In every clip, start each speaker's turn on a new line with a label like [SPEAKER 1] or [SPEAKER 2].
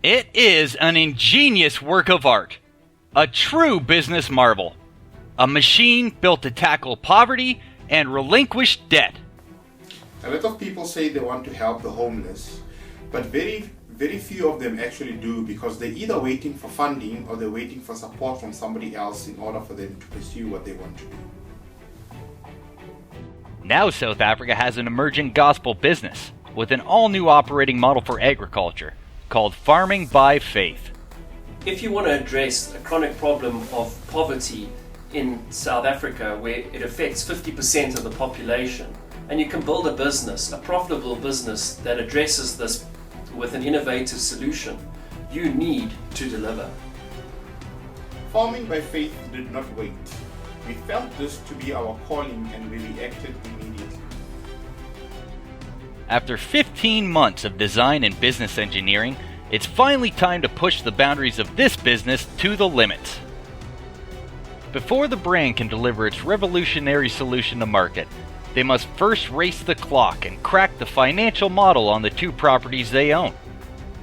[SPEAKER 1] It is an ingenious work of art, a true business marvel, a machine built to tackle poverty and relinquish debt.
[SPEAKER 2] A lot of people say they want to help the homeless, but very few of them actually do, because they're either waiting for funding or they're waiting for support from somebody else in order for them to pursue what they want to do.
[SPEAKER 1] Now South Africa has an emerging gospel business with an all-new operating model for agriculture called Farming by Faith.
[SPEAKER 3] If you want to address a chronic problem of poverty in South Africa, where it affects 50% of the population, and you can build a business, a profitable business that addresses this with an innovative solution, you need to deliver.
[SPEAKER 2] Farming by Faith did not wait. We felt this to be our calling and we reacted immediately.
[SPEAKER 1] After 15 months of design and business engineering, it's finally time to push the boundaries of this business to the limits. Before the brand can deliver its revolutionary solution to market, they must first race the clock and crack the financial model on the 2 properties they own.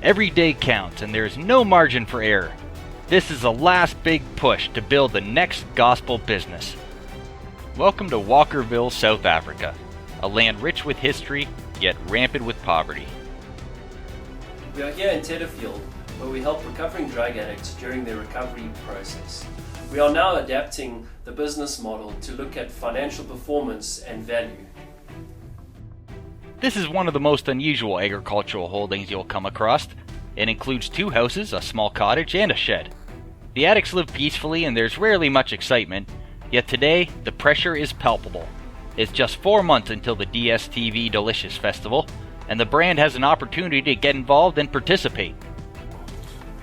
[SPEAKER 1] Every day counts and there is no margin for error. This is the last big push to build the next gospel business. Welcome to Walkerville, South Africa, a land rich with history, yet rampant with poverty.
[SPEAKER 3] We are here in Tetterfield, where we help recovering drug addicts during their recovery process. We are now adapting the business model to look at financial performance and value.
[SPEAKER 1] This is one of the most unusual agricultural holdings you'll come across. It includes 2 houses, a small cottage, and a shed. The addicts live peacefully and there's rarely much excitement, yet today the pressure is palpable. It's just 4 months until the DSTV Delicious Festival, and the brand has an opportunity to get involved and participate.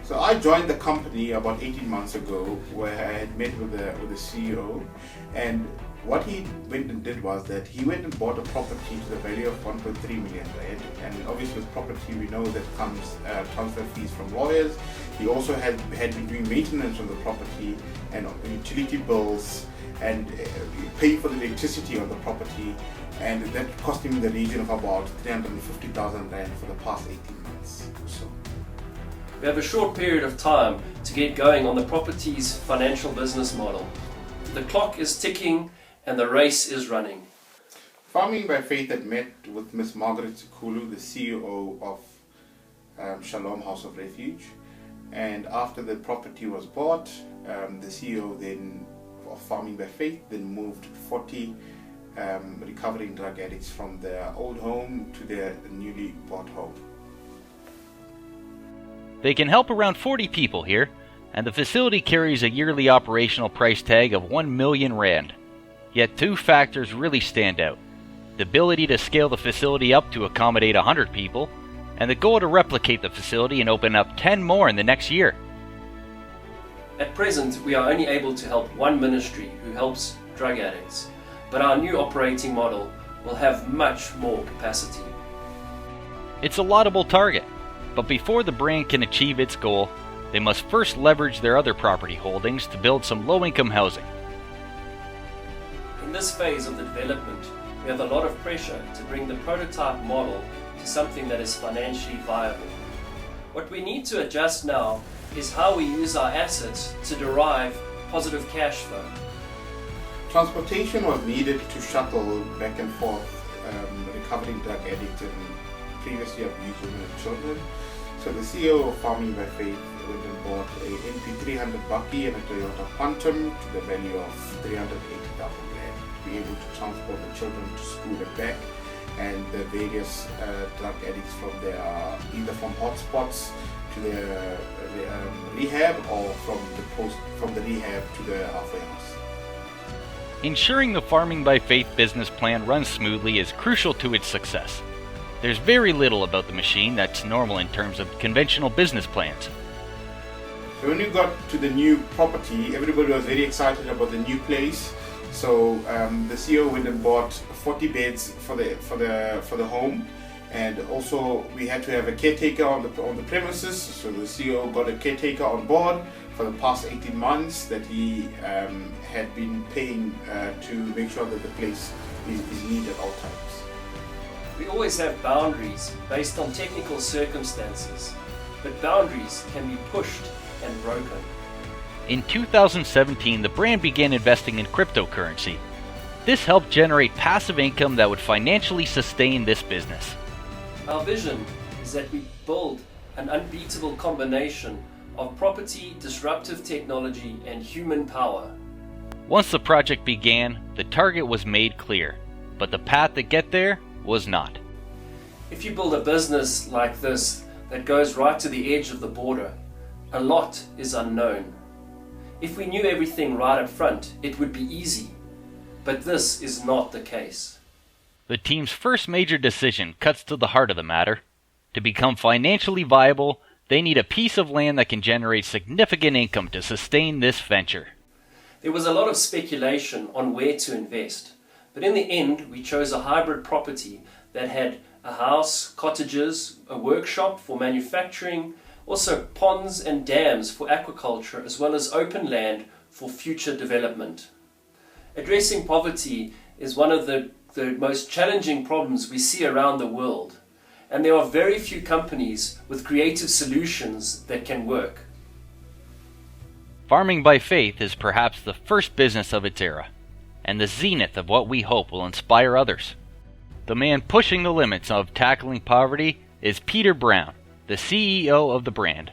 [SPEAKER 2] So I joined the company about 18 months ago, where I had met with the CEO, and what he went and did was that he went and bought a property to the value of 1.3 million rand, and obviously with property we know that comes transfer fees from lawyers. He also had been doing maintenance on the property and utility bills and paying for the electricity on the property, and that cost him in the region of about 350,000 rand for the past 18 months or so.
[SPEAKER 3] We have a short period of time to get going on the property's financial business model. The clock is ticking and the race is running.
[SPEAKER 2] Farming by Faith had met with Ms. Margaret Sikulu, the CEO of Shalom House of Refuge, and after the property was bought, the CEO then of Farming by Faith then moved 40 recovering drug addicts from their old home to their newly bought home.
[SPEAKER 1] They can help around 40 people here, and the facility carries a yearly operational price tag of 1 million rand. Yet 2 factors really stand out: the ability to scale the facility up to accommodate 100 people, and the goal to replicate the facility and open up 10 more in the next year.
[SPEAKER 3] At present, we are only able to help one ministry who helps drug addicts, but our new operating model will have much more capacity.
[SPEAKER 1] It's a laudable target, but before the brand can achieve its goal, they must first leverage their other property holdings to build some low-income housing.
[SPEAKER 3] In this phase of the development, we have a lot of pressure to bring the prototype model to something that is financially viable. What we need to adjust now is how we use our assets to derive positive cash flow.
[SPEAKER 2] Transportation was needed to shuttle back and forth recovering drug addicts and previously abused women and children. So the CEO of Farming by Faith went and bought a NP300 Bucky and a Toyota Quantum to the value of 380,000 rand to be able to transport the children to school and back, and the various drug addicts from either from hotspots to their rehab, or from the rehab to the halfway house.
[SPEAKER 1] Ensuring the Farming by Faith business plan runs smoothly is crucial to its success. There's very little about the machine that's normal in terms of conventional business plans.
[SPEAKER 2] So when we got to the new property, everybody was very excited about the new place. So the CEO went and bought 40 beds for the home, and also we had to have a caretaker on the premises. So the CEO got a caretaker on board for the past 18 months that he had been paying to make sure that the place is neat at all times.
[SPEAKER 3] We always have boundaries based on technical circumstances. but boundaries can be pushed and broken.
[SPEAKER 1] In 2017, the brand began investing in cryptocurrency. This helped generate passive income that would financially sustain this business.
[SPEAKER 3] Our vision is that we build an unbeatable combination of property, disruptive technology, and human power.
[SPEAKER 1] Once the project began, the target was made clear, but the path to get there was not.
[SPEAKER 3] If you build a business like this that goes right to the edge of the border, a lot is unknown. If we knew everything right up front, it would be easy, but this is not the case.
[SPEAKER 1] The team's first major decision cuts to the heart of the matter. To become financially viable, they need a piece of land that can generate significant income to sustain this venture.
[SPEAKER 3] There was a lot of speculation on where to invest, but in the end we chose a hybrid property that had a house, cottages, a workshop for manufacturing, also ponds and dams for aquaculture, as well as open land for future development. Addressing poverty is one of the most challenging problems we see around the world, and there are very few companies with creative solutions that can work.
[SPEAKER 1] Farming by Faith is perhaps the first business of its era, and the zenith of what we hope will inspire others. The man pushing the limits of tackling poverty is Peter Brown, the CEO of the brand.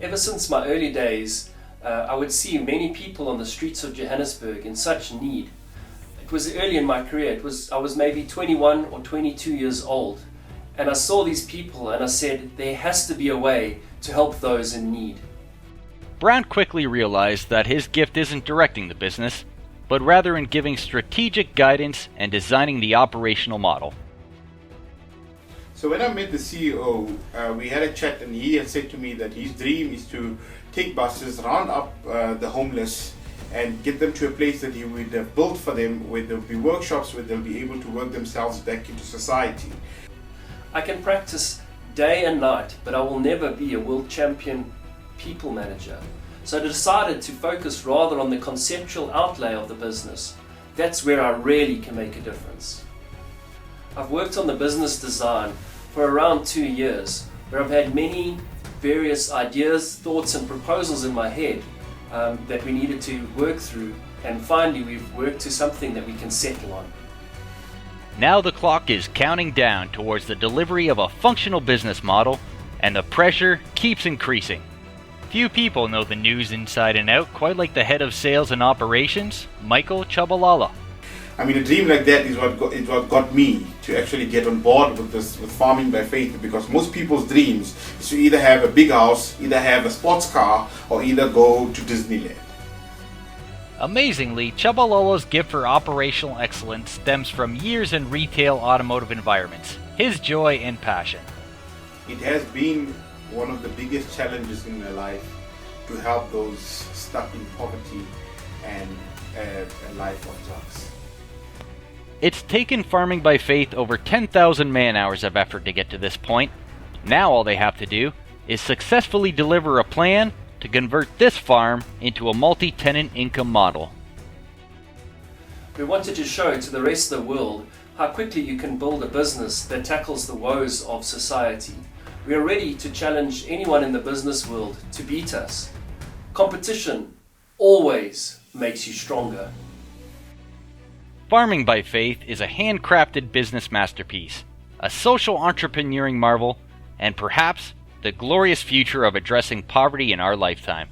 [SPEAKER 3] Ever since my early days, I would see many people on the streets of Johannesburg in such need. It was early in my career. I was maybe 21 or 22 years old, and I saw these people and I said, there has to be a way to help those in need.
[SPEAKER 1] Brown quickly realized that his gift isn't directing the business, but rather in giving strategic guidance and designing the operational model.
[SPEAKER 2] So when I met the CEO, we had a chat, and he had said to me that his dream is to take buses, round up the homeless, and get them to a place that he would have built for them, where there will be workshops where they'll be able to work themselves back into society.
[SPEAKER 3] I can practice day and night, but I will never be a world champion people manager. So I decided to focus rather on the conceptual outlay of the business. That's where I really can make a difference. I've worked on the business design for around 2 years, where I've had many various ideas, thoughts and proposals in my head that we needed to work through, and finally we've worked to something that we can settle on.
[SPEAKER 1] Now the clock is counting down towards the delivery of a functional business model, and the pressure keeps increasing. Few people know the news inside and out quite like the head of sales and operations, Michael Chabalala.
[SPEAKER 2] I mean, a dream like that is what got me to actually get on board with Farming by Faith, because most people's dreams is to either have a big house, either have a sports car, or either go to Disneyland.
[SPEAKER 1] Amazingly, Chabalala's gift for operational excellence stems from years in retail automotive environments, his joy and passion.
[SPEAKER 2] It has been one of the biggest challenges in my life to help those stuck in poverty and a life of drugs.
[SPEAKER 1] It's taken Farming by Faith over 10,000 man-hours of effort to get to this point. Now all they have to do is successfully deliver a plan to convert this farm into a multi-tenant income model.
[SPEAKER 3] We wanted to show to the rest of the world how quickly you can build a business that tackles the woes of society. We are ready to challenge anyone in the business world to beat us. Competition always makes you stronger.
[SPEAKER 1] Farming by Faith is a handcrafted business masterpiece, a social entrepreneuring marvel, and perhaps the glorious future of addressing poverty in our lifetime.